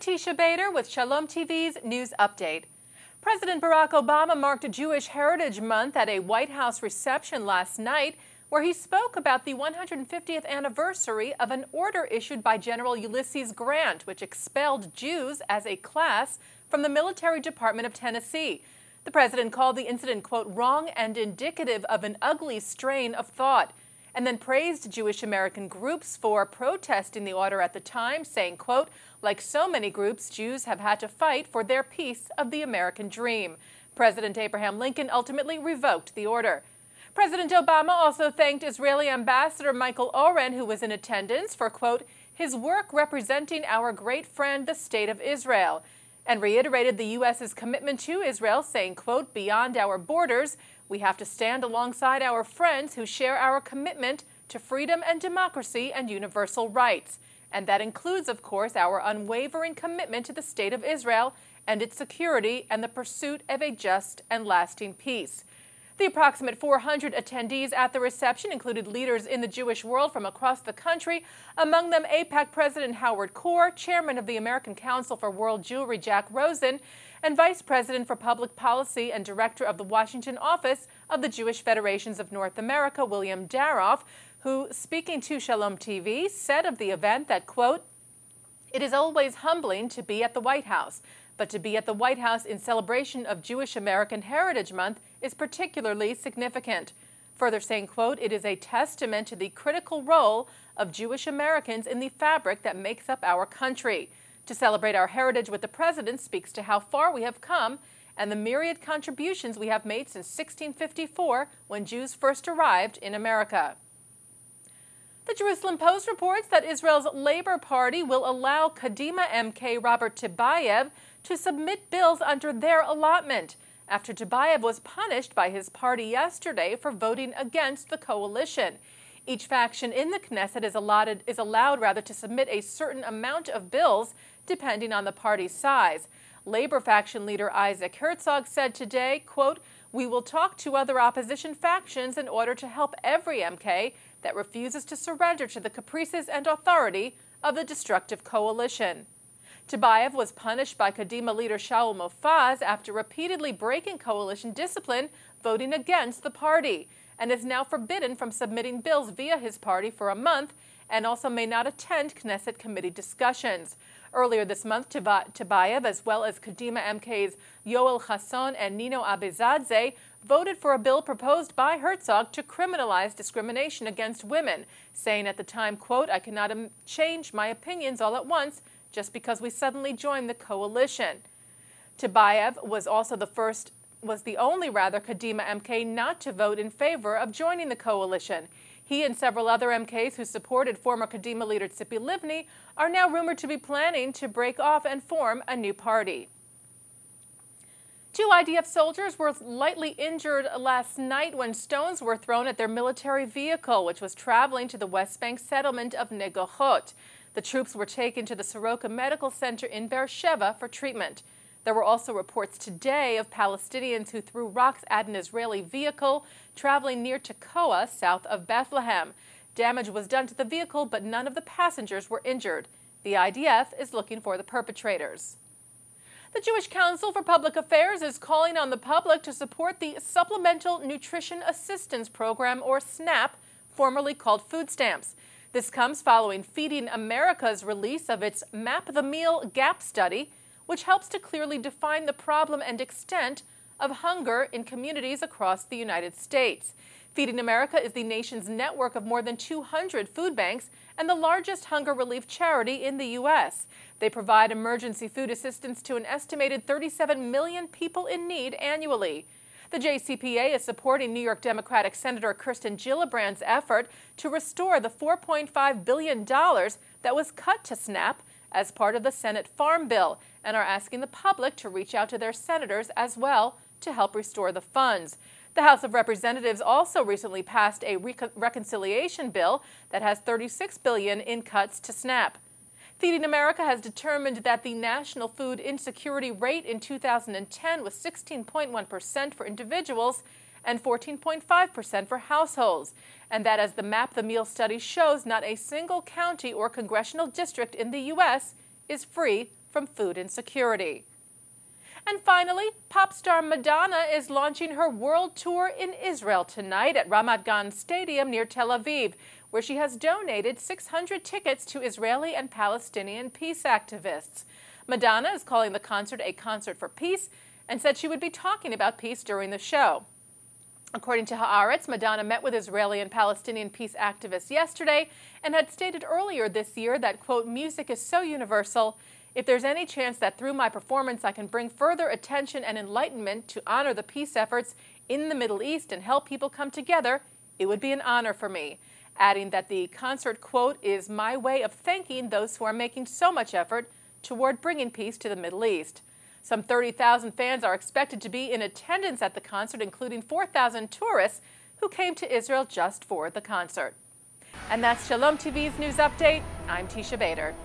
I'm Teisha Bader with Shalom TV's News Update. President Barack Obama marked Jewish Heritage Month at a White House reception last night, where he spoke about the 150th anniversary of an order issued by General Ulysses Grant, which expelled Jews as a class from the Military Department of Tennessee. The president called the incident, quote, wrong and indicative of an ugly strain of thought, and then praised Jewish American groups for protesting the order at the time, saying, quote, like so many groups, Jews have had to fight for their piece of the American dream. President Abraham Lincoln ultimately revoked the order. President Obama also thanked Israeli Ambassador Michael Oren, who was in attendance, for, quote, his work representing our great friend, the State of Israel, and reiterated the U.S.'s commitment to Israel, saying, quote, beyond our borders, we have to stand alongside our friends who share our commitment to freedom and democracy and universal rights. And that includes, of course, our unwavering commitment to the State of Israel and its security and the pursuit of a just and lasting peace. The approximate 400 attendees at the reception included leaders in the Jewish world from across the country, among them AIPAC President Howard Kaur, Chairman of the American Council for World Jewry Jack Rosen, and Vice President for Public Policy and Director of the Washington office of the Jewish Federations of North America, William Daroff, who, speaking to Shalom TV, said of the event that, quote, it is always humbling to be at the White House, but to be at the White House in celebration of Jewish American Heritage Month is particularly significant. Further saying, quote, it is a testament to the critical role of Jewish Americans in the fabric that makes up our country. To celebrate our heritage with the president speaks to how far we have come and the myriad contributions we have made since 1654, when Jews first arrived in America. The Jerusalem Post reports that Israel's Labor Party will allow Kadima MK Robert Tobiah to submit bills under their allotment after Tobiah was punished by his party yesterday for voting against the coalition. Each faction in the Knesset is allowed to submit a certain amount of bills depending on the party's size. Labor faction leader Isaac Herzog said today, quote, we will talk to other opposition factions in order to help every MK that refuses to surrender to the caprices and authority of the destructive coalition. Tobiah was punished by Kadima leader Shaul Mofaz after repeatedly breaking coalition discipline, voting against the party, and is now forbidden from submitting bills via his party for a month, and also may not attend Knesset committee discussions. Earlier this month, Tobiah, as well as Kadima MK's Yoel Chasson and Nino Abizadze, voted for a bill proposed by Herzog to criminalize discrimination against women, saying at the time, quote, I cannot change my opinions all at once just because we suddenly joined the coalition. Tobiah was the only Kadima MK not to vote in favor of joining the coalition. He and several other MKs who supported former Kadima leader Tzipi Livni are now rumored to be planning to break off and form a new party. 2 IDF soldiers were lightly injured last night when stones were thrown at their military vehicle, which was traveling to the West Bank settlement of Negochot. The troops were taken to the Soroka Medical Center in Beersheba for treatment. There were also reports today of Palestinians who threw rocks at an Israeli vehicle traveling near Tekoa, south of Bethlehem. Damage was done to the vehicle, but none of the passengers were injured. The IDF is looking for the perpetrators. The Jewish Council for Public Affairs is calling on the public to support the Supplemental Nutrition Assistance Program, or SNAP, formerly called food stamps. This comes following Feeding America's release of its Map the Meal Gap study, which helps to clearly define the problem and extent of hunger in communities across the United States. Feeding America is the nation's network of more than 200 food banks and the largest hunger relief charity in the U.S. They provide emergency food assistance to an estimated 37 million people in need annually. The JCPA is supporting New York Democratic Senator Kirsten Gillibrand's effort to restore the $4.5 billion that was cut to SNAP as part of the Senate Farm Bill, and are asking the public to reach out to their senators as well to help restore the funds. The House of Representatives also recently passed a reconciliation bill that has $36 billion in cuts to SNAP. Feeding America has determined that the national food insecurity rate in 2010 was 16.1% for individuals and 14.5% for households, and that, as the Map the Meal study shows, not a single county or congressional district in the U.S. is free from food insecurity. And finally, pop star Madonna is launching her world tour in Israel tonight at Ramat Gan Stadium near Tel Aviv, where she has donated 600 tickets to Israeli and Palestinian peace activists. Madonna is calling the concert a concert for peace and said she would be talking about peace during the show. According to Haaretz, Madonna met with Israeli and Palestinian peace activists yesterday and had stated earlier this year that, quote, music is so universal. If there's any chance that through my performance I can bring further attention and enlightenment to honor the peace efforts in the Middle East and help people come together, it would be an honor for me. Adding that the concert, quote, is my way of thanking those who are making so much effort toward bringing peace to the Middle East. Some 30,000 fans are expected to be in attendance at the concert, including 4,000 tourists who came to Israel just for the concert. And that's Shalom TV's news update. I'm Teisha Bader.